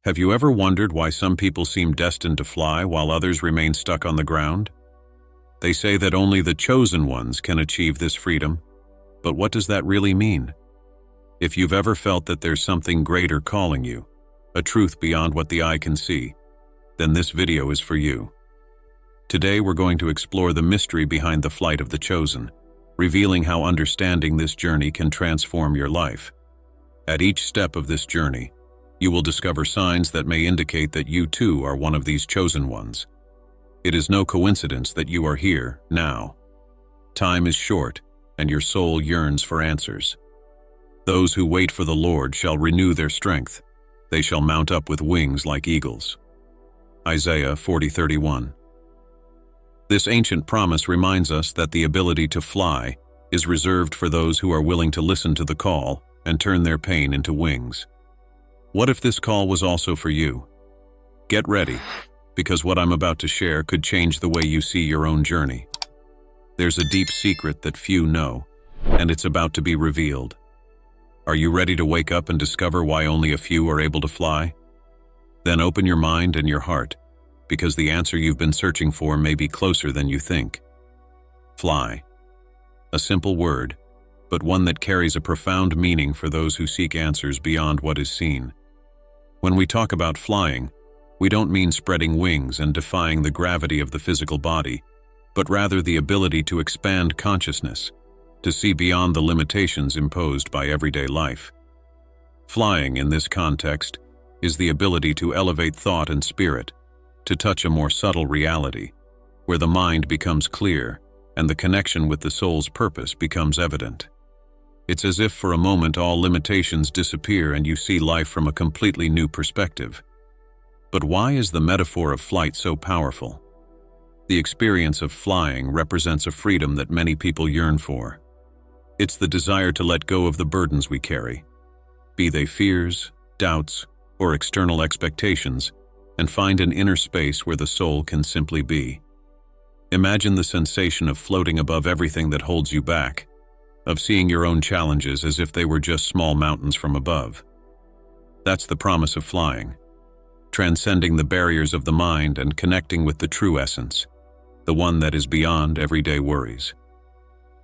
Have you ever wondered why some people seem destined to fly while others remain stuck on the ground? They say that only the chosen ones can achieve this freedom, but what does that really mean? If you've ever felt that there's something greater calling you, a truth beyond what the eye can see, then this video is for you. Today we're going to explore the mystery behind the flight of the chosen, revealing how understanding this journey can transform your life. At each step of this journey, you will discover signs that may indicate that you too are one of these chosen ones. It is no coincidence that you are here, now. Time is short, and your soul yearns for answers. Those who wait for the Lord shall renew their strength. They shall mount up with wings like eagles. Isaiah 40:31. This ancient promise reminds us that the ability to fly is reserved for those who are willing to listen to the call and turn their pain into wings. What if this call was also for you? Get ready, because what I'm about to share could change the way you see your own journey. There's a deep secret that few know, and it's about to be revealed. Are you ready to wake up and discover why only a few are able to fly? Then open your mind and your heart, because the answer you've been searching for may be closer than you think. Fly. A simple word, but one that carries a profound meaning for those who seek answers beyond what is seen. When we talk about flying, we don't mean spreading wings and defying the gravity of the physical body, but rather the ability to expand consciousness, to see beyond the limitations imposed by everyday life. Flying, in this context, is the ability to elevate thought and spirit, to touch a more subtle reality, where the mind becomes clear and the connection with the soul's purpose becomes evident. It's as if for a moment all limitations disappear and you see life from a completely new perspective. But why is the metaphor of flight so powerful? The experience of flying represents a freedom that many people yearn for. It's the desire to let go of the burdens we carry, be they fears, doubts, or external expectations, and find an inner space where the soul can simply be. Imagine the sensation of floating above everything that holds you back, of seeing your own challenges as if they were just small mountains from above. That's the promise of flying, transcending the barriers of the mind and connecting with the true essence, the one that is beyond everyday worries.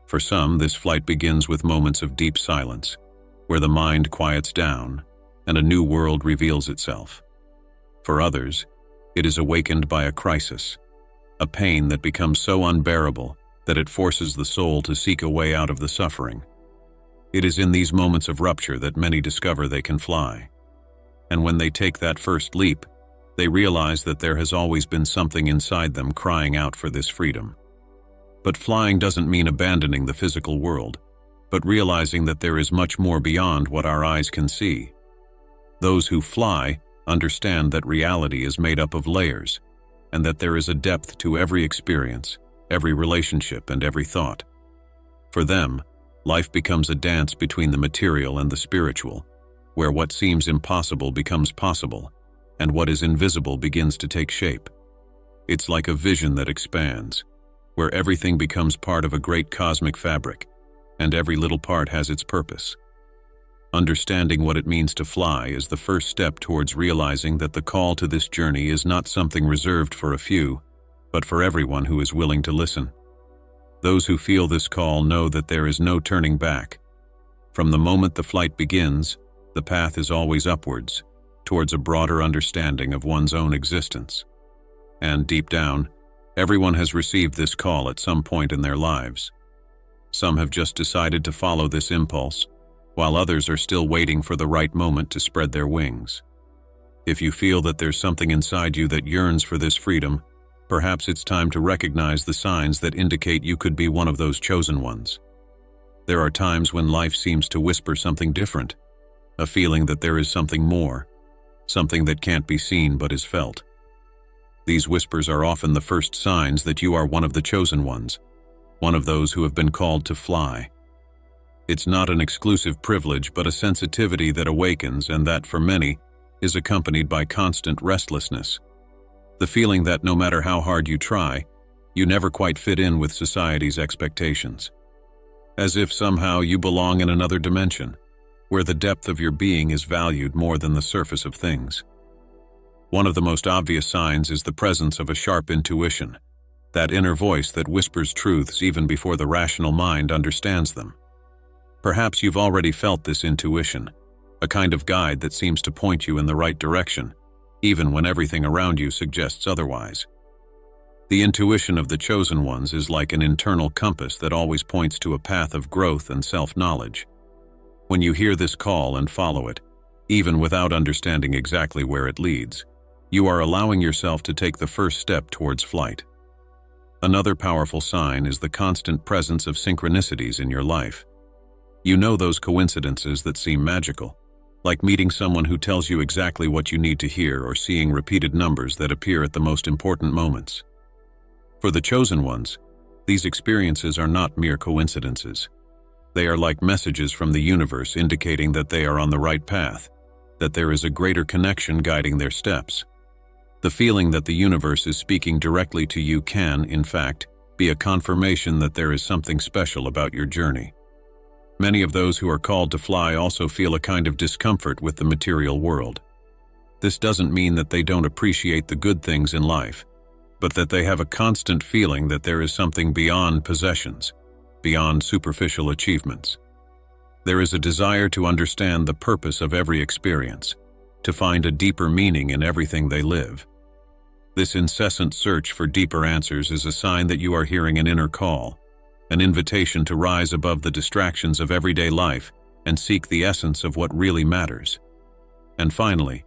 For some, this flight begins with moments of deep silence, where the mind quiets down and a new world reveals itself. For others, it is awakened by a crisis, a pain that becomes so unbearable that it forces the soul to seek a way out of the suffering. It is in these moments of rupture that many discover they can fly. And when they take that first leap, they realize that there has always been something inside them crying out for this freedom. But flying doesn't mean abandoning the physical world, but realizing that there is much more beyond what our eyes can see. Those who fly understand that reality is made up of layers, and that there is a depth to every experience, every relationship, and every thought. For them, life becomes a dance between the material and the spiritual, where what seems impossible becomes possible, and what is invisible begins to take shape. It's like a vision that expands, where everything becomes part of a great cosmic fabric, and every little part has its purpose. Understanding what it means to fly is the first step towards realizing that the call to this journey is not something reserved for a few, but for everyone who is willing to listen. Those who feel this call know that there is no turning back. From the moment the flight begins, the path is always upwards, towards a broader understanding of one's own existence. And deep down, everyone has received this call at some point in their lives. Some have just decided to follow this impulse, while others are still waiting for the right moment to spread their wings. If you feel that there's something inside you that yearns for this freedom, perhaps it's time to recognize the signs that indicate you could be one of those chosen ones. There are times when life seems to whisper something different, a feeling that there is something more, something that can't be seen but is felt. These whispers are often the first signs that you are one of the chosen ones, one of those who have been called to fly. It's not an exclusive privilege, but a sensitivity that awakens and that, for many, is accompanied by constant restlessness. The feeling that no matter how hard you try, you never quite fit in with society's expectations. As if somehow you belong in another dimension, where the depth of your being is valued more than the surface of things. One of the most obvious signs is the presence of a sharp intuition, that inner voice that whispers truths even before the rational mind understands them. Perhaps you've already felt this intuition, a kind of guide that seems to point you in the right direction, even when everything around you suggests otherwise. The intuition of the chosen ones is like an internal compass that always points to a path of growth and self-knowledge. When you hear this call and follow it, even without understanding exactly where it leads, you are allowing yourself to take the first step towards flight. Another powerful sign is the constant presence of synchronicities in your life. You know those coincidences that seem magical, like meeting someone who tells you exactly what you need to hear or seeing repeated numbers that appear at the most important moments. For the chosen ones, these experiences are not mere coincidences. They are like messages from the universe indicating that they are on the right path, that there is a greater connection guiding their steps. The feeling that the universe is speaking directly to you can, in fact, be a confirmation that there is something special about your journey. Many of those who are called to fly also feel a kind of discomfort with the material world. This doesn't mean that they don't appreciate the good things in life, but that they have a constant feeling that there is something beyond possessions, beyond superficial achievements. There is a desire to understand the purpose of every experience, to find a deeper meaning in everything they live. This incessant search for deeper answers is a sign that you are hearing an inner call, an invitation to rise above the distractions of everyday life and seek the essence of what really matters. And finally,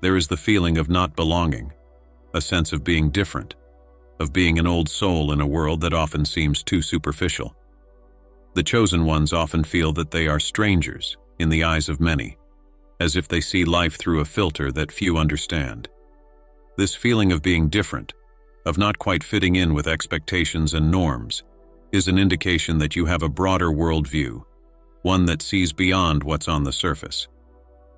there is the feeling of not belonging, a sense of being different, of being an old soul in a world that often seems too superficial. The chosen ones often feel that they are strangers in the eyes of many, as if they see life through a filter that few understand. This feeling of being different, of not quite fitting in with expectations and norms, is an indication that you have a broader worldview, one that sees beyond what's on the surface.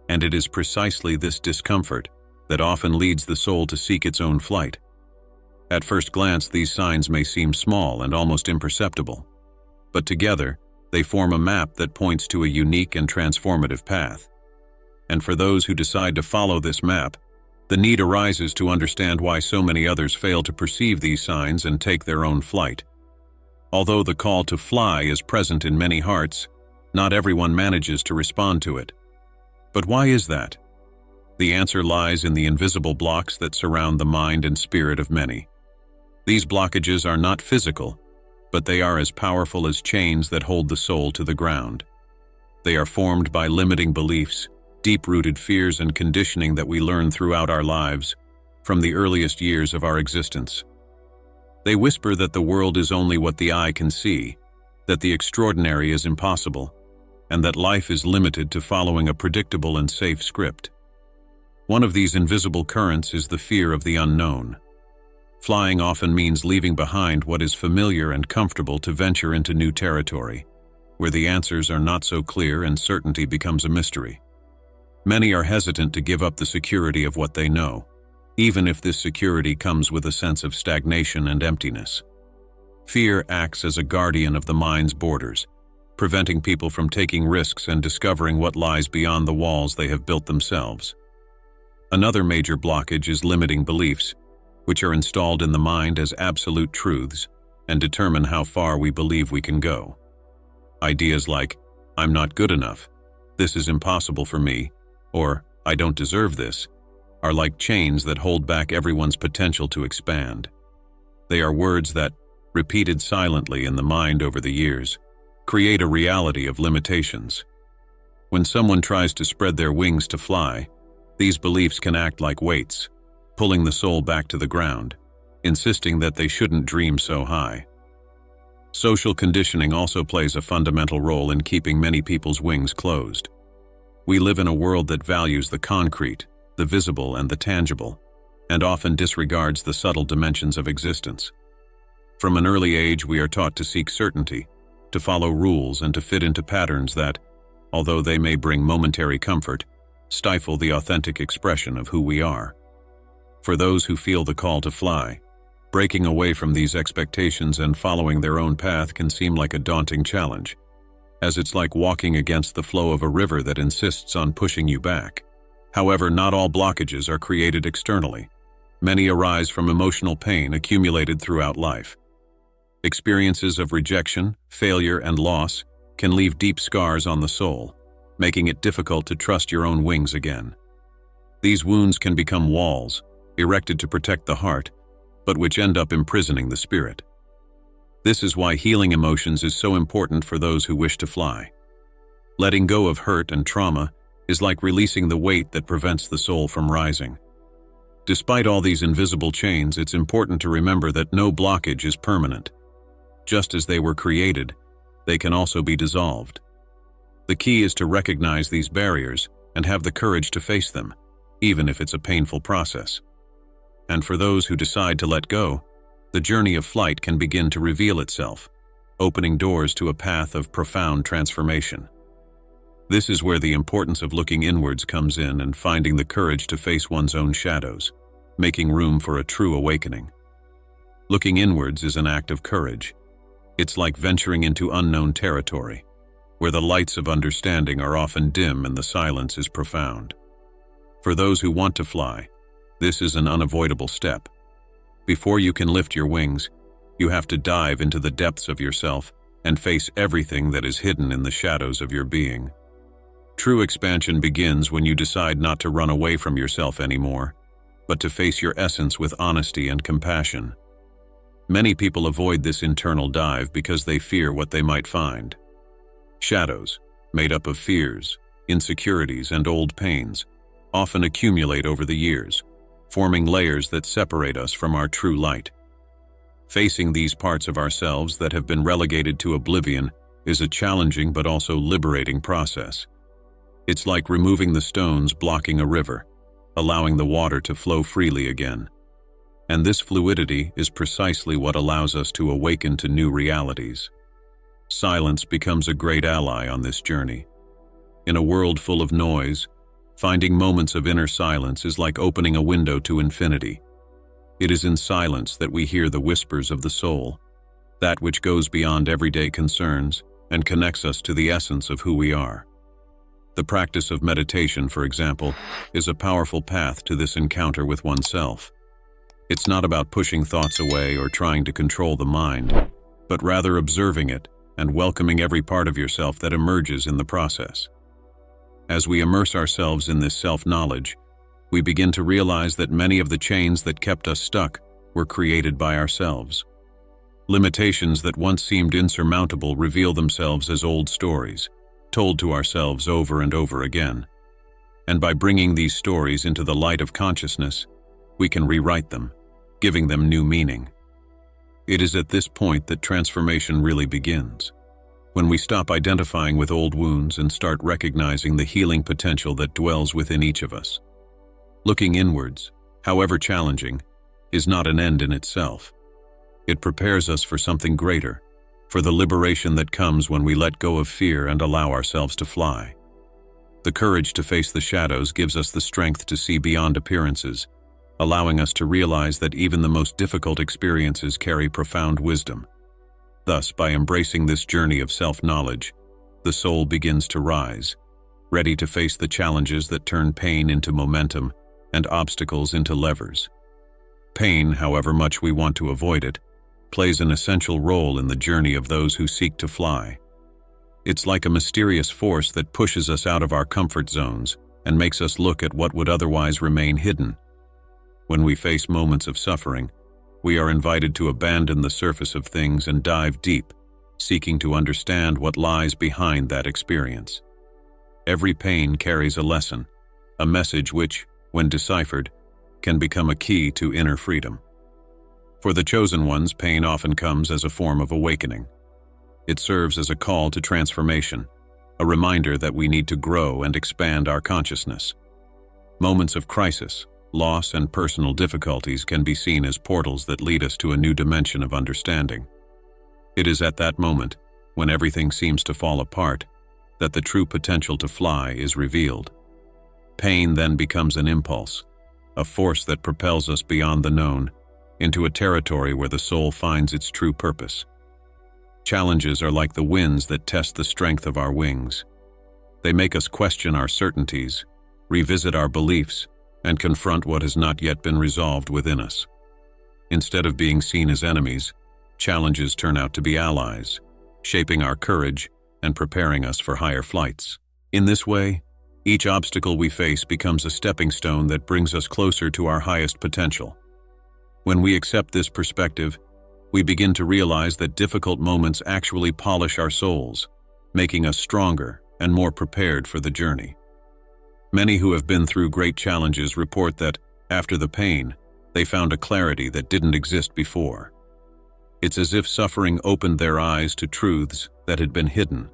And it is precisely this discomfort that often leads the soul to seek its own flight. At first glance, these signs may seem small and almost imperceptible, but together, they form a map that points to a unique and transformative path. And for those who decide to follow this map, the need arises to understand why so many others fail to perceive these signs and take their own flight. Although the call to fly is present in many hearts, not everyone manages to respond to it. But why is that? The answer lies in the invisible blocks that surround the mind and spirit of many. These blockages are not physical, but they are as powerful as chains that hold the soul to the ground. They are formed by limiting beliefs, deep-rooted fears and conditioning that we learn throughout our lives, from the earliest years of our existence. They whisper that the world is only what the eye can see, that the extraordinary is impossible, and that life is limited to following a predictable and safe script. One of these invisible currents is the fear of the unknown. Flying often means leaving behind what is familiar and comfortable to venture into new territory, where the answers are not so clear and certainty becomes a mystery. Many are hesitant to give up the security of what they know, even if this security comes with a sense of stagnation and emptiness. Fear acts as a guardian of the mind's borders, preventing people from taking risks and discovering what lies beyond the walls they have built themselves. Another major blockage is limiting beliefs, which are installed in the mind as absolute truths and determine how far we believe we can go. Ideas like, "I'm not good enough," "This is impossible for me," or "I don't deserve this," are like chains that hold back everyone's potential to expand. They are words that, repeated silently in the mind over the years, create a reality of limitations. When someone tries to spread their wings to fly, these beliefs can act like weights, pulling the soul back to the ground, insisting that they shouldn't dream so high. Social conditioning also plays a fundamental role in keeping many people's wings closed. We live in a world that values the concrete, the visible and the tangible, and often disregards the subtle dimensions of existence. From an early age, we are taught to seek certainty, to follow rules and to fit into patterns that, although they may bring momentary comfort, stifle the authentic expression of who we are. For those who feel the call to fly, breaking away from these expectations and following their own path can seem like a daunting challenge, as it's like walking against the flow of a river that insists on pushing you back. However, not all blockages are created externally. Many arise from emotional pain accumulated throughout life. Experiences of rejection, failure, and loss can leave deep scars on the soul, making it difficult to trust your own wings again. These wounds can become walls, erected to protect the heart, but which end up imprisoning the spirit. This is why healing emotions is so important for those who wish to fly. Letting go of hurt and trauma is like releasing the weight that prevents the soul from rising. Despite all these invisible chains, it's important to remember that no blockage is permanent. Just as they were created, they can also be dissolved. The key is to recognize these barriers and have the courage to face them, even if it's a painful process. And for those who decide to let go, the journey of flight can begin to reveal itself, opening doors to a path of profound transformation. This is where the importance of looking inwards comes in and finding the courage to face one's own shadows, making room for a true awakening. Looking inwards is an act of courage. It's like venturing into unknown territory, where the lights of understanding are often dim and the silence is profound. For those who want to fly, this is an unavoidable step. Before you can lift your wings, you have to dive into the depths of yourself and face everything that is hidden in the shadows of your being. True expansion begins when you decide not to run away from yourself anymore, but to face your essence with honesty and compassion. Many people avoid this internal dive because they fear what they might find. Shadows, made up of fears, insecurities, and old pains, often accumulate over the years, forming layers that separate us from our true light. Facing these parts of ourselves that have been relegated to oblivion is a challenging but also liberating process. It's like removing the stones blocking a river, allowing the water to flow freely again. And this fluidity is precisely what allows us to awaken to new realities. Silence becomes a great ally on this journey. In a world full of noise, finding moments of inner silence is like opening a window to infinity. It is in silence that we hear the whispers of the soul, that which goes beyond everyday concerns and connects us to the essence of who we are. The practice of meditation, for example, is a powerful path to this encounter with oneself. It's not about pushing thoughts away or trying to control the mind, but rather observing it and welcoming every part of yourself that emerges in the process. As we immerse ourselves in this self-knowledge, we begin to realize that many of the chains that kept us stuck were created by ourselves. Limitations that once seemed insurmountable reveal themselves as old stories, told to ourselves over and over again. And by bringing these stories into the light of consciousness, we can rewrite them, giving them new meaning. It is at this point that transformation really begins, when we stop identifying with old wounds and start recognizing the healing potential that dwells within each of us. Looking inwards, however challenging, is not an end in itself. It prepares us for something greater, for the liberation that comes when we let go of fear and allow ourselves to fly. The courage to face the shadows gives us the strength to see beyond appearances, allowing us to realize that even the most difficult experiences carry profound wisdom. Thus, by embracing this journey of self-knowledge, the soul begins to rise, ready to face the challenges that turn pain into momentum and obstacles into levers. Pain, however much we want to avoid it, plays an essential role in the journey of those who seek to fly. It's like a mysterious force that pushes us out of our comfort zones and makes us look at what would otherwise remain hidden. When we face moments of suffering, we are invited to abandon the surface of things and dive deep, seeking to understand what lies behind that experience. Every pain carries a lesson, a message which, when deciphered, can become a key to inner freedom. For the chosen ones, pain often comes as a form of awakening. It serves as a call to transformation, a reminder that we need to grow and expand our consciousness. Moments of crisis, loss, and personal difficulties can be seen as portals that lead us to a new dimension of understanding. It is at that moment, when everything seems to fall apart, that the true potential to fly is revealed. Pain then becomes an impulse, a force that propels us beyond the known, into a territory where the soul finds its true purpose. Challenges are like the winds that test the strength of our wings. They make us question our certainties, revisit our beliefs, and confront what has not yet been resolved within us. Instead of being seen as enemies, challenges turn out to be allies, shaping our courage and preparing us for higher flights. In this way, each obstacle we face becomes a stepping stone that brings us closer to our highest potential. When we accept this perspective, we begin to realize that difficult moments actually polish our souls, making us stronger and more prepared for the journey. Many who have been through great challenges report that, after the pain, they found a clarity that didn't exist before. It's as if suffering opened their eyes to truths that had been hidden.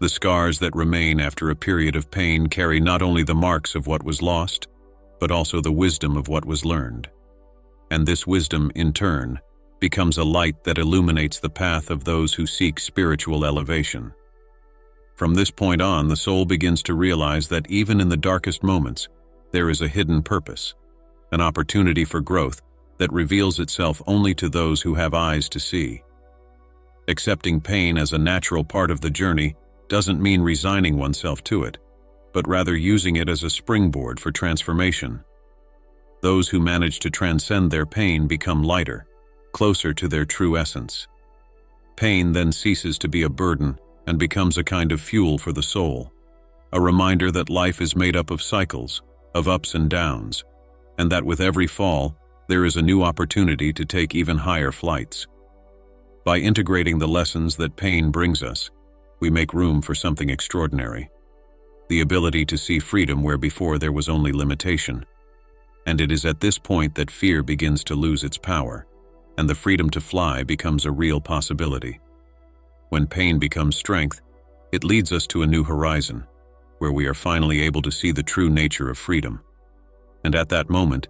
The scars that remain after a period of pain carry not only the marks of what was lost, but also the wisdom of what was learned. And this wisdom, in turn, becomes a light that illuminates the path of those who seek spiritual elevation. From this point on, the soul begins to realize that even in the darkest moments, there is a hidden purpose, an opportunity for growth that reveals itself only to those who have eyes to see. Accepting pain as a natural part of the journey doesn't mean resigning oneself to it, but rather using it as a springboard for transformation. Those who manage to transcend their pain become lighter, closer to their true essence. Pain then ceases to be a burden and becomes a kind of fuel for the soul, a reminder that life is made up of cycles, of ups and downs, and that with every fall, there is a new opportunity to take even higher flights. By integrating the lessons that pain brings us, we make room for something extraordinary, the ability to see freedom where before there was only limitation. And it is at this point that fear begins to lose its power, and the freedom to fly becomes a real possibility. When pain becomes strength, it leads us to a new horizon, where we are finally able to see the true nature of freedom. And at that moment,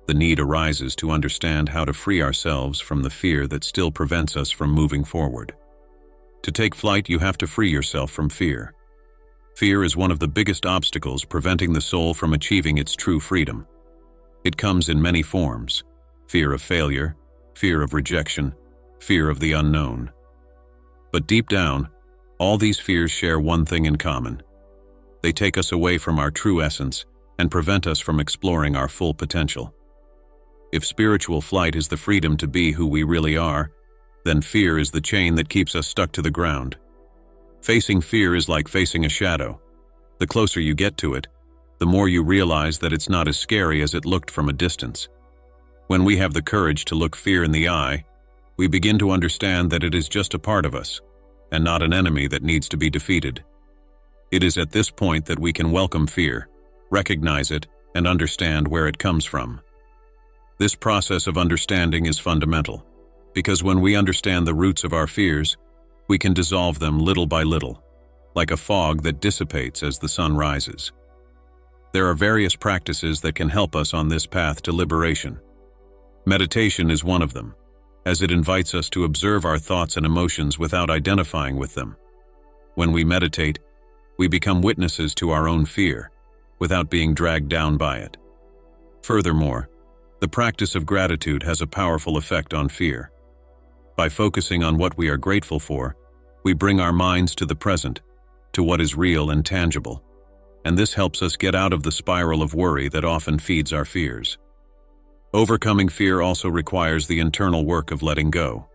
the need arises to understand how to free ourselves from the fear that still prevents us from moving forward. To take flight, you have to free yourself from fear. Fear is one of the biggest obstacles preventing the soul from achieving its true freedom. It comes in many forms: fear of failure, fear of rejection, fear of the unknown. But deep down, all these fears share one thing in common. They take us away from our true essence and prevent us from exploring our full potential. If spiritual flight is the freedom to be who we really are, then fear is the chain that keeps us stuck to the ground. Facing fear is like facing a shadow. The closer you get to it, the more you realize that it's not as scary as it looked from a distance. When we have the courage to look fear in the eye, we begin to understand that it is just a part of us, and not an enemy that needs to be defeated. It is at this point that we can welcome fear, recognize it, and understand where it comes from. This process of understanding is fundamental, because when we understand the roots of our fears, we can dissolve them little by little, like a fog that dissipates as the sun rises. There are various practices that can help us on this path to liberation. Meditation is one of them, as it invites us to observe our thoughts and emotions without identifying with them. When we meditate, we become witnesses to our own fear, without being dragged down by it. Furthermore, the practice of gratitude has a powerful effect on fear. By focusing on what we are grateful for, we bring our minds to the present, to what is real and tangible, and this helps us get out of the spiral of worry that often feeds our fears. Overcoming fear also requires the internal work of letting go.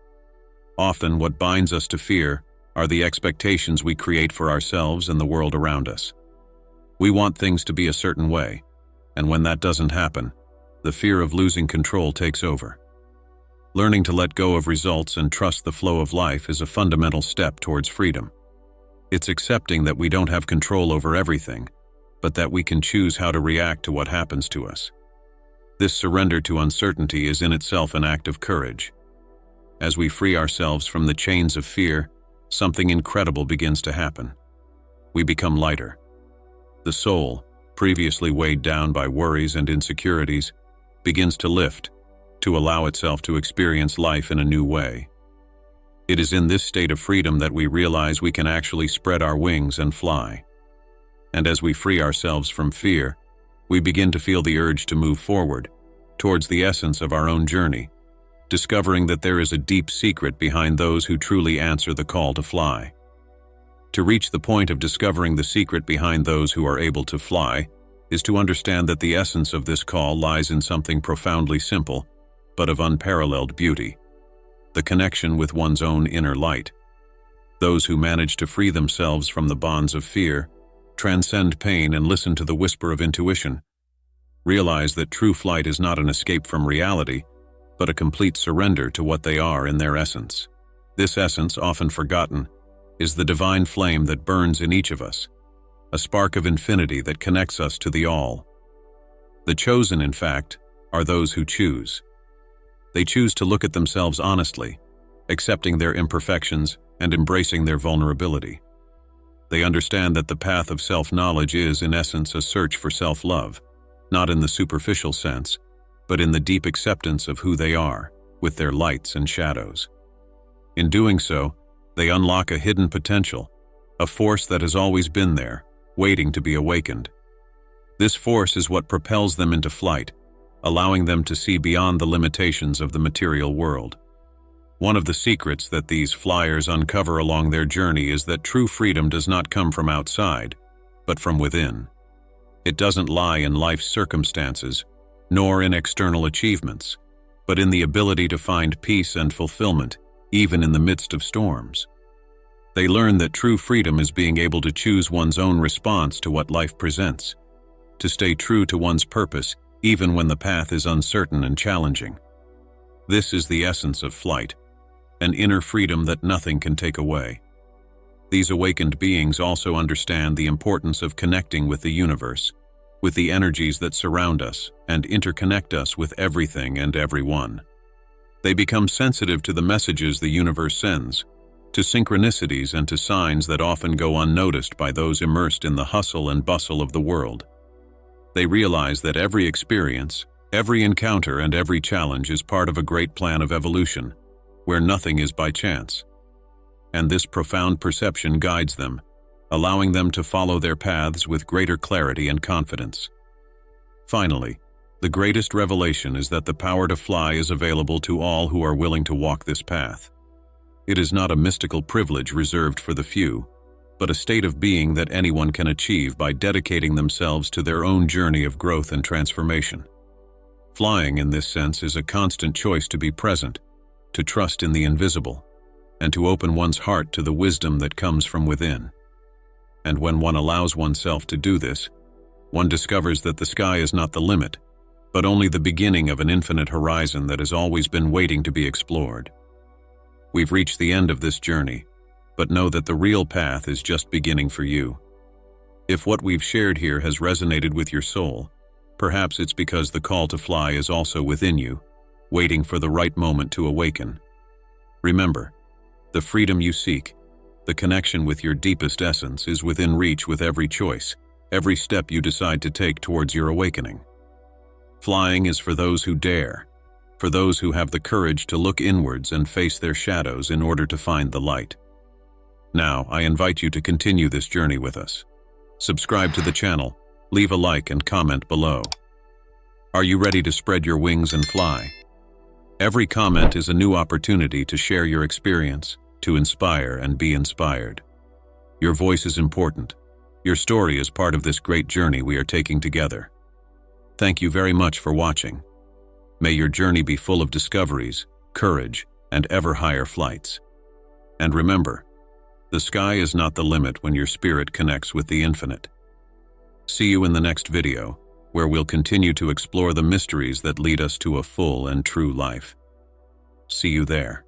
Often, what binds us to fear are the expectations we create for ourselves and the world around us. We want things to be a certain way, and when that doesn't happen, the fear of losing control takes over. Learning to let go of results and trust the flow of life is a fundamental step towards freedom. It's accepting that we don't have control over everything, but that we can choose how to react to what happens to us. This surrender to uncertainty is in itself an act of courage. As we free ourselves from the chains of fear, something incredible begins to happen. We become lighter. The soul, previously weighed down by worries and insecurities, begins to lift, to allow itself to experience life in a new way. It is in this state of freedom that we realize we can actually spread our wings and fly. And as we free ourselves from fear, we begin to feel the urge to move forward, towards the essence of our own journey, discovering that there is a deep secret behind those who truly answer the call to fly. To reach the point of discovering the secret behind those who are able to fly, is to understand that the essence of this call lies in something profoundly simple, but of unparalleled beauty: the connection with one's own inner light. Those who manage to free themselves from the bonds of fear, transcend pain, and listen to the whisper of intuition, realize that true flight is not an escape from reality, but a complete surrender to what they are in their essence. This essence, often forgotten, is the divine flame that burns in each of us, a spark of infinity that connects us to the all. The chosen, in fact, are those who choose. They choose to look at themselves honestly, accepting their imperfections and embracing their vulnerability. They understand that the path of self-knowledge is, in essence, a search for self-love, not in the superficial sense, but in the deep acceptance of who they are, with their lights and shadows. In doing so, they unlock a hidden potential, a force that has always been there, waiting to be awakened. This force is what propels them into flight, allowing them to see beyond the limitations of the material world. One of the secrets that these flyers uncover along their journey is that true freedom does not come from outside, but from within. It doesn't lie in life's circumstances, nor in external achievements, but in the ability to find peace and fulfillment, even in the midst of storms. They learn that true freedom is being able to choose one's own response to what life presents, to stay true to one's purpose even when the path is uncertain and challenging. This is the essence of flight, an inner freedom that nothing can take away. These awakened beings also understand the importance of connecting with the universe, with the energies that surround us and interconnect us with everything and everyone. They become sensitive to the messages the universe sends, to synchronicities and to signs that often go unnoticed by those immersed in the hustle and bustle of the world. They realize that every experience, every encounter, and every challenge is part of a great plan of evolution, where nothing is by chance. And this profound perception guides them, allowing them to follow their paths with greater clarity and confidence. Finally, the greatest revelation is that the power to fly is available to all who are willing to walk this path. It is not a mystical privilege reserved for the few, but a state of being that anyone can achieve by dedicating themselves to their own journey of growth and transformation. Flying, in this sense, is a constant choice to be present, to trust in the invisible, and to open one's heart to the wisdom that comes from within. And when one allows oneself to do this, one discovers that the sky is not the limit, but only the beginning of an infinite horizon that has always been waiting to be explored. We've reached the end of this journey, but know that the real path is just beginning for you. If what we've shared here has resonated with your soul, perhaps it's because the call to fly is also within you, waiting for the right moment to awaken. Remember, the freedom you seek, the connection with your deepest essence, is within reach with every choice, every step you decide to take towards your awakening. Flying is for those who dare, for those who have the courage to look inwards and face their shadows in order to find the light. Now, I invite you to continue this journey with us. Subscribe to the channel, leave a like and comment below. Are you ready to spread your wings and fly? Every comment is a new opportunity to share your experience, to inspire and be inspired. Your voice is important. Your story is part of this great journey we are taking together. Thank you very much for watching. May your journey be full of discoveries, courage, and ever higher flights. And remember, the sky is not the limit when your spirit connects with the infinite. See you in the next video, where we'll continue to explore the mysteries that lead us to a full and true life. See you there.